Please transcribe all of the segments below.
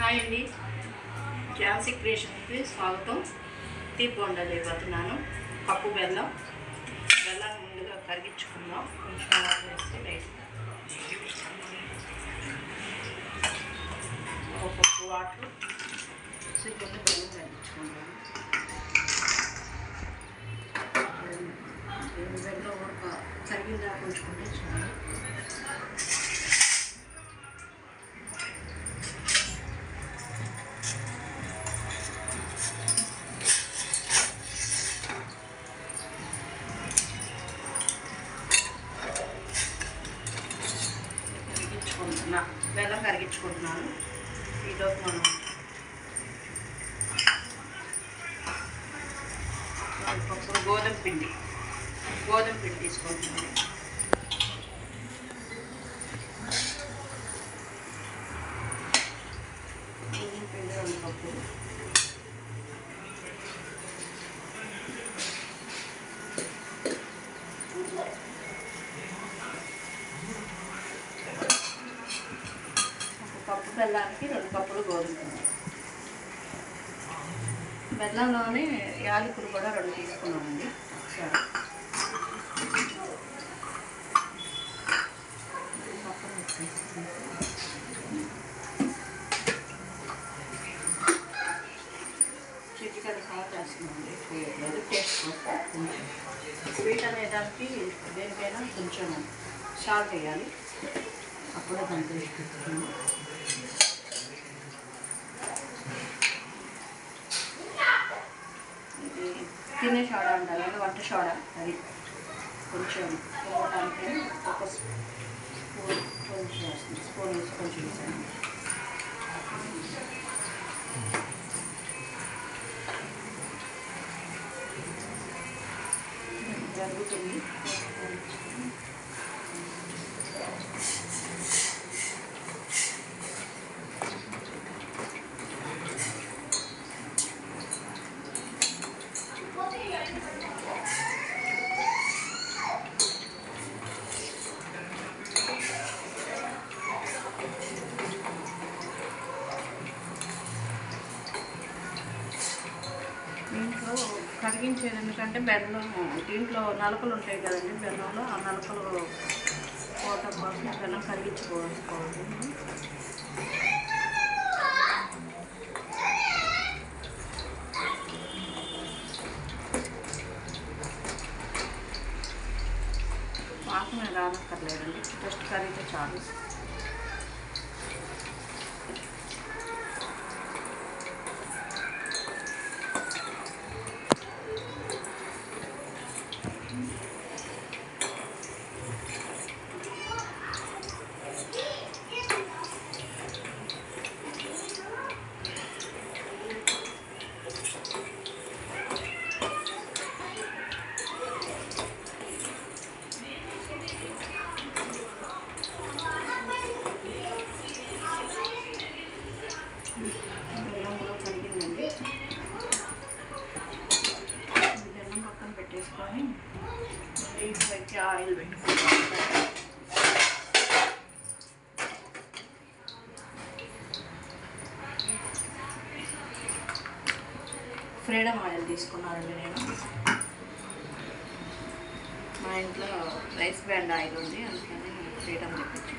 Hi అండి, ఝాన్సీ క్రియేషన్కి స్వాగతం. తీపి వండలు అయిపోతున్నాను. కప్పు బెల్లాన్ని ముందుగా కరిగించుకుందాం. కొంచెం వాటర్ వేస్తే లైట్ ఒక కప్పు వాటర్ సిగ్గుంటే బెల్లం కరిగించుకుంటాను. బెల్లం ఒక కరిగిందా ఉంచుకుంటే చాలు. బెల్లం కరిగించుకుంటున్నాను. ఈలోపు మనం గోధుమ పిండి తీసుకుంటున్నాను. గోధుమ పిండి 2 కప్పులు. కప్పు బెల్లానికి 2 కప్పులు గోధుమ పిండి. బెల్లంలోనే యాలకులు కూడా 2 తీసుకున్నామండి. సరే, చిటికెడు సాల్ట్ వేస్తున్నామండి. లేదు, టేస్ట్ కొంచెం స్వీట్ అనేదానికి దేనికైనా కొంచెం సాల్ట్ వేయాలి. అప్పుడే దాని టేస్ట్ వస్తుంది. తినే సోడా ఉండాలి, వంట సోడా. అది కొంచెం పోవడానికి ఒక స్పూన్ కొంచెం వేస్తుంది. స్పూన్ వేసి కొంచెం వేసాను. జరుగుతుంది. దీంట్లో కరిగించేది ఎందుకంటే బెల్లం, దీంట్లో నలకలు ఉంటాయి కదండి బెల్లంలో. ఆ నలకలు పోవటం కోసం బెల్లం కరిగించుకోవాలి. పాకం రానక్కర్లేదండి, జస్ట్ కరిగితే చాలు. బెల్లం కూడా కరిగిందండి. బెల్లం పక్కన పెట్టేసుకొని డీప్ ఫ్రైకి ఆయిల్ పెట్టుకుంటాం. ఫ్రీడమ్ ఆయిల్ తీసుకున్నానండి నేను. మా ఇంట్లో రైస్ బ్రాండ్ ఆయిల్ ఉంది, అందుకని ఫ్రీడమ్ తెప్పించాను.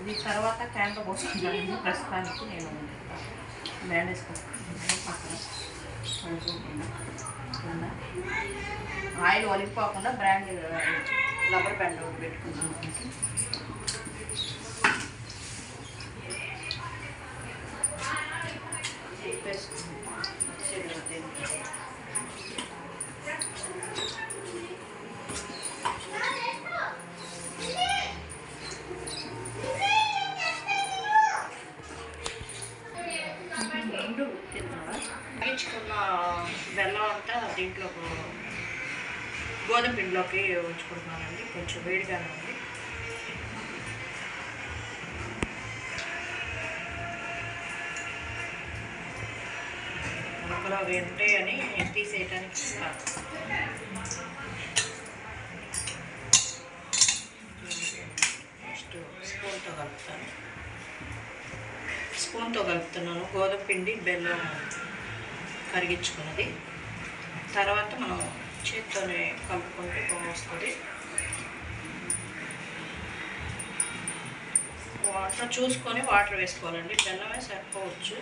ఇది తర్వాత క్యాన్లో పోసుకుంటానండి. ప్రస్తుతానికి నేను బ్యాండ్ వేసుకుంటాను. పక్కన కింద ఆయిల్ ఒలిగిపోకుండా బ్రాండ్ రబ్బర్ బ్యాండ్ ఒకటి పెట్టుకున్నాను. వేసుకుంటాను. గోధుమ పిండిలోకి ఉంచుకుంటున్నానండి. కొంచెం వేడిగానే ఉంది. ముక్కలు అవి ఉంటాయని తీసేయటానికి నెక్స్ట్ స్పూన్తో కలుపుతున్నాను గోధుమ పిండి బెల్లం కరిగించుకున్నది. తర్వాత మనం చేత్తోనే కలుపుకుంటే వస్తుంది. వాటర్ చూసుకొని వాటర్ వేసుకోవాలండి. బెల్లమే సరిపోవచ్చు,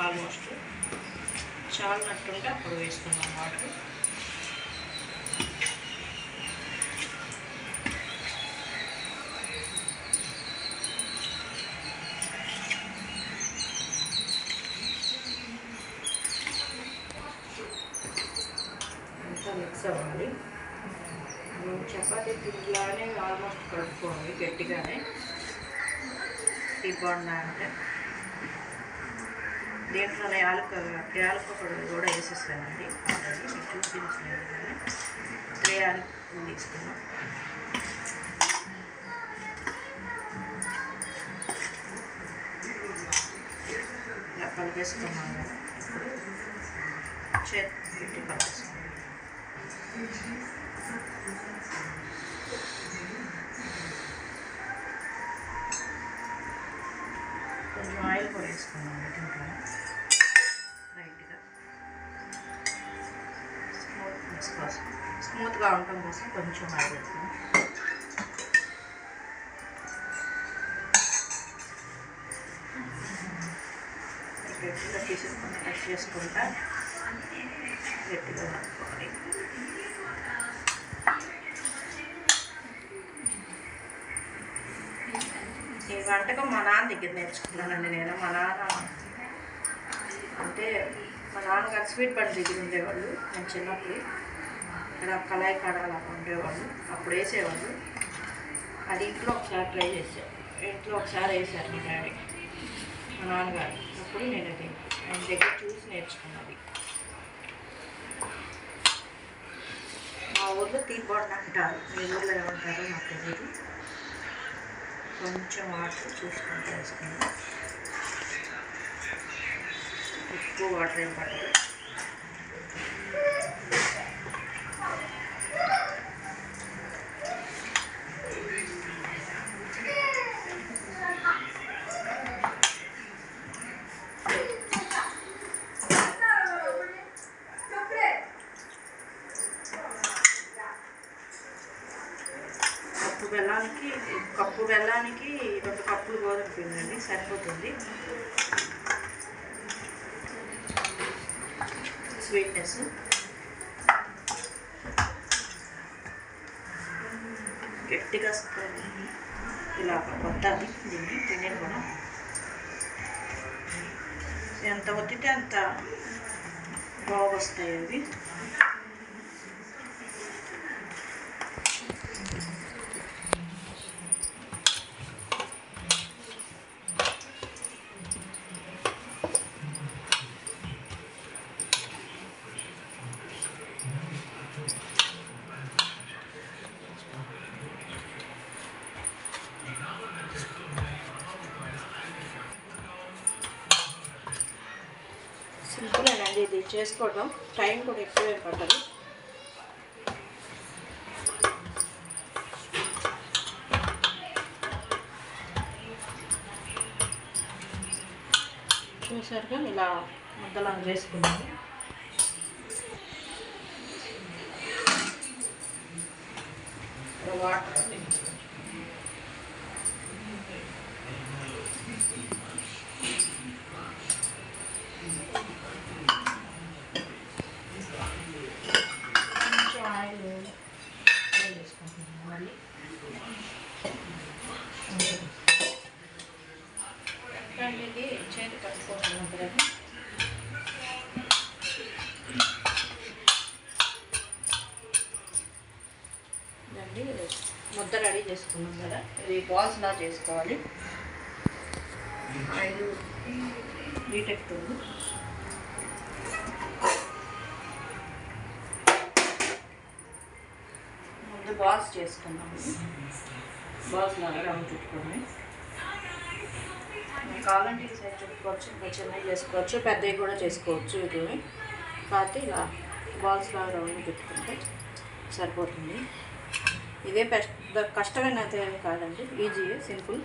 ఆల్మోస్ట్ చాలినట్టుంటే అప్పుడు వేసుకున్నాం వాటర్. మిక్స్ అవ్వాలి. చపాతీ పిండిలానే ఆల్మోస్ట్ కలుపుకోండి గట్టిగానే. టీ బోండా అంటే దీంట్లోనే యాలక్క పొడి కూడా వేసేస్తానండి. ఆల్రెడీ మీకు చూపించలేదు కానీ 3 యాలకులు తీసుకున్నాం. ఇలా కలిపేసుకున్నాం కదా. ఇప్పుడు చేతి పెట్టి కలిపేసుకున్నాం. కొంచెం ఆయిల్ కూడా వేసుకున్నాం దీంట్లో లైట్గా. స్మూత్గా ఉండటం కోసం కొంచెం ఆయిల్ వేసుకున్నాం. గట్టిగా తీసుకుని టచ్ చేసుకుంటా గట్టిగా కలుపుకోవాలి. ఈ వంటకం మా నాన్న దగ్గర నేర్చుకున్నానండి నేను. మా నాన్నగారు స్వీట్ బండి దగ్గర ఉండేవాళ్ళు. నేను చిన్నప్పుడు ఇక్కడ కళాయి కాడాలు అలా ఉండేవాళ్ళు. అప్పుడు వేసేవాళ్ళు. అది ఇంట్లో ఒకసారి ట్రై చేశాను. ఇంట్లో ఒకసారి వేసారు మా డాడీ, మా నాన్నగారు. అప్పుడు నేను అది ఆయన దగ్గర చూసి నేర్చుకున్నది. మా ఊళ్ళో టీ బోండా అంటారు, మీ ఊళ్ళో ఏమంటారో నాకు తెలియదు. కొంచెం వాటర్ చూసుకుంటూ వేసుకుందాం. ఎక్కువ వాటర్ ఏం పడదు. కప్పు బెల్లానికి 2 కప్పులు గోధుమ పిండి అండి, సరిపోతుంది. స్వీట్నెస్ గట్టిగా ఇలా కొట్టాలి. దీన్ని పిండిని కూడా ఎంత ఒత్తితే అంత బాగా వస్తాయి అవి. సింపులేనండి ఇది చేసుకోవడం. టైం కూడా ఎక్కువే పట్టదు. చూసారుగా ఇలా ముద్దలా వేసుకున్నాను. వాటర్ ఇది చేతి పట్టుకుంటున్నాం కదా. దాన్ని ముద్ద రెడీ చేసుకున్నాం కదా, ఇది బాల్స్లా చేసుకోవాలి. ఆయిల్ హీట్ ఎక్కుతుంది. బాల్స్ చేసుకున్నాము. బాల్స్ లాగా రౌండ్ చుట్టుకొని కావాలంటే ఈ సైడ్ చుట్టుకోవచ్చు, ఇంకా చిన్నవి చేసుకోవచ్చు, పెద్దవి కూడా చేసుకోవచ్చు. ఇది కాకపోతే ఇలా బాల్స్ లాగా రౌండ్ చుట్టుకుంటే సరిపోతుంది. ఇదే పెద్ద కష్టమైన ఏం కాదండి, ఈజీయే, సింపుల్.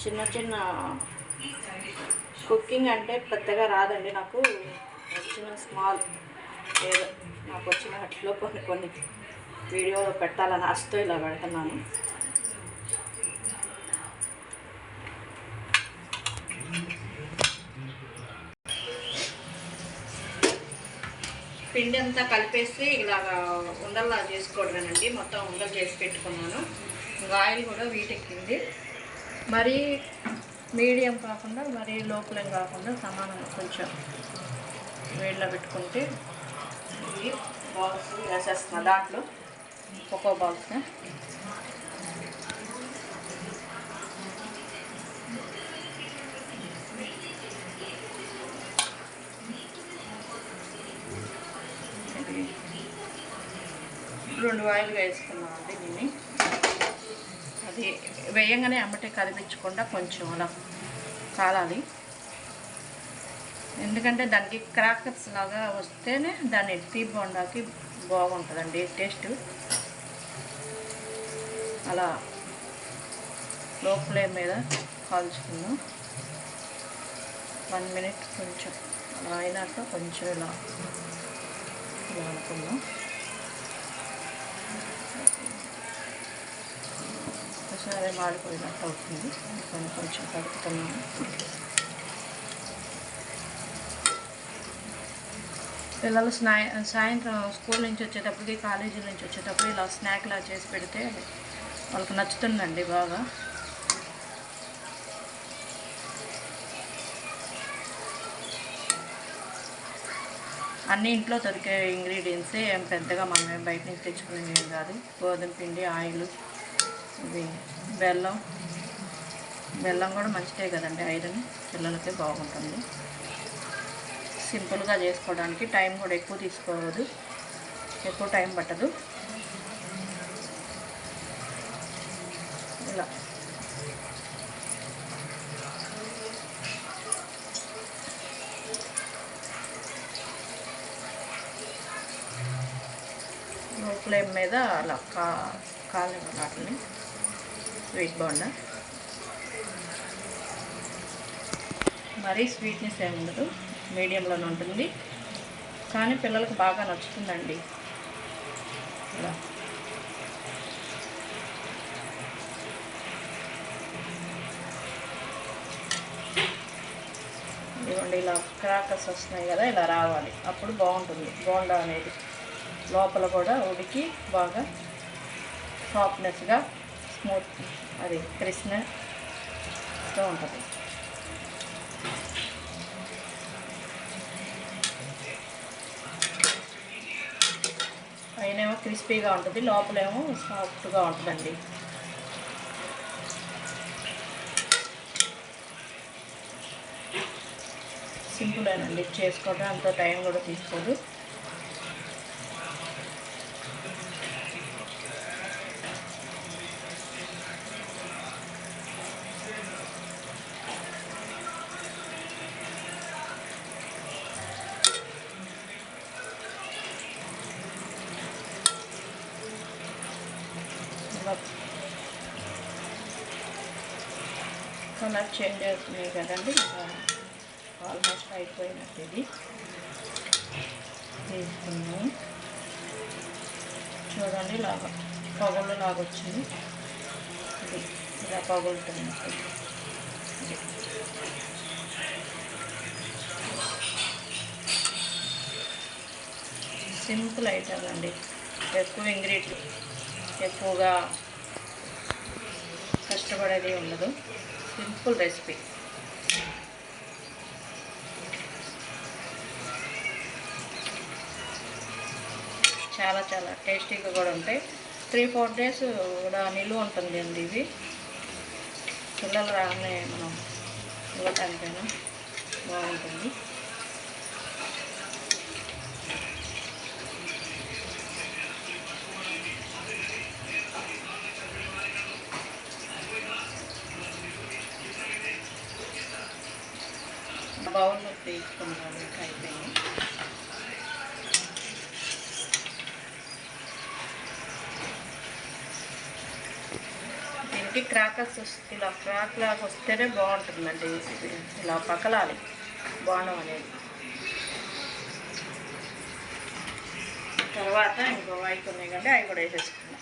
చిన్న చిన్న కుకింగ్ అంటే పెద్దగా రాదండి నాకు, వచ్చిన స్మాల్ ఏదో నాకు వచ్చిన వాటిలో కొన్ని వీడియోలో పెట్టాలని ఆశతో ఇలా పెడుతున్నాను. పిండి అంతా కలిపేసి ఇలాగా ఉండల్లా చేసుకోవడమేనండి. మొత్తం ఉండలు చేసి పెట్టుకున్నాను. ఆయిల్ కూడా వీటెక్కింది. మరీ మీడియం కాకుండా మరీ లోపలేం కాకుండా సమానంగా కొంచెం వేడిలో పెట్టుకుంటే ఇవి బాల్స్ వేసేస్తున్నా. దాంట్లో ఒక్కో బాల్స్ రెండు ఆయిల్గా వేసుకున్నామండి దీన్ని. అది వేయంగానే అమ్మటే కదిపించకుండా కొంచెం అలా కాలాలి. ఎందుకంటే దానికి క్రాకర్స్ లాగా వస్తేనే దాన్ని టీ బోండాకి బాగుంటుందండి టేస్ట్. అలా లో ఫ్లేమ్ మీద కాల్చుకుందాం. 1 మినిట్ కొంచెం అలా అయినాక కొంచెం ఇలా అనుకుందాం. ఒకసారి మాడిపోయినట్టు అవుతుంది. కొంచెం కలుపుతున్నాము. పిల్లలు సాయంత్రం స్కూల్ నుంచి వచ్చేటప్పటికి, కాలేజీ నుంచి వచ్చేటప్పుడు ఇలా స్నాక్లా చేసి పెడితే వాళ్ళకి నచ్చుతుందండి బాగా. అన్నీ ఇంట్లో దొరికే ఇంగ్రీడియంట్సే, ఏం పెద్దగా మనం బయట నుంచి తెచ్చుకునేవి కాదు. గోధుమ పిండి, ఆయిల్, ఇది బెల్లం కూడా మంచిదే కదండి, ఐరన్ పిల్లలకి బాగుంటుంది. సింపుల్గా చేసుకోవడానికి టైం కూడా ఎక్కువ తీసుకోవద్దు, ఎక్కువ టైం పట్టదు. ఇలా లో ఫ్లేమ్ మీద అలా కాలేము వాటిని. స్వీట్ బోండా మరీ స్వీట్నెస్ ఏమి ఉండదు, మీడియంలోనే ఉంటుంది. కానీ పిల్లలకు బాగా నచ్చుతుందండి. ఇలా ఇదిగోండి, ఇలా క్రాకర్స్ వస్తున్నాయి కదా, ఇలా రావాలి. అప్పుడు బాగుంటుంది బోండా అనేది. లోపల కూడా ఉడికి బాగా సాఫ్ట్నెస్గా, స్మూత్, అది క్రిస్ప్నెస్గా ఉంటుంది. పైనేమో క్రిస్పీగా ఉంటుంది, లోపలేమో సాఫ్ట్గా ఉంటుందండి. సింపులేనండి చేసుకోవడం, అంత టైం కూడా తీసుకోదు. కలర్ చేంజ్ అవుతున్నాయి కదండి, ఇంకా ఆల్మోస్ట్ అయిపోయినట్టు. ఇది తీసుకున్నాము చూడండి, ఇలాగా పగుళ్ళు లాగా వచ్చింది. ఇది ఇలా పగులుతున్నట్టు. సింపుల్ ఐటమ్ అండి, ఎక్కువ ఇంగ్రీడియంట్, ఎక్కువగా కష్టపడేది ఉండదు. Simple recipe. చాలా చాలా టేస్టీగా కూడా ఉంటాయి. 3-4 డేస్ కూడా నిలువ ఉంటుంది అండి. ఇవి పిల్లలు రాగానే మనం ఇవ్వటానికైనా బాగుంటుంది. బౌల్లో తీసుకున్నాను, అయిపోయింది. దీనికి క్రాకర్స్ ఇలా క్రాక్ లాగా వస్తేనే బాగుంటుందండి. ఇలా పకలాలి బాణం అనేది. తర్వాత ఇంకో వైపు ఉన్నాయి కంటే అవి కూడా వేసేసుకున్నాం.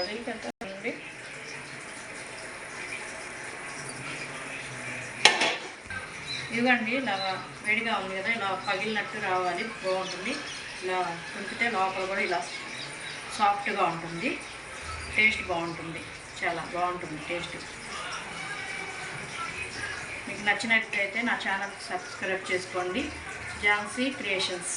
అది కదా అండి. ఇవ్వండి, ఇలా వేడిగా ఉంది కదా, ఇలా పగిలినట్టు రావాలి, బాగుంటుంది. ఇలా తుంపితే లోపల కూడా ఇలా సాఫ్ట్గా ఉంటుంది, టేస్ట్ బాగుంటుంది, చాలా బాగుంటుంది టేస్ట్. మీకు నచ్చినట్లయితే నా ఛానల్ సబ్స్క్రైబ్ చేసుకోండి. ఝాన్సీ క్రియేషన్స్.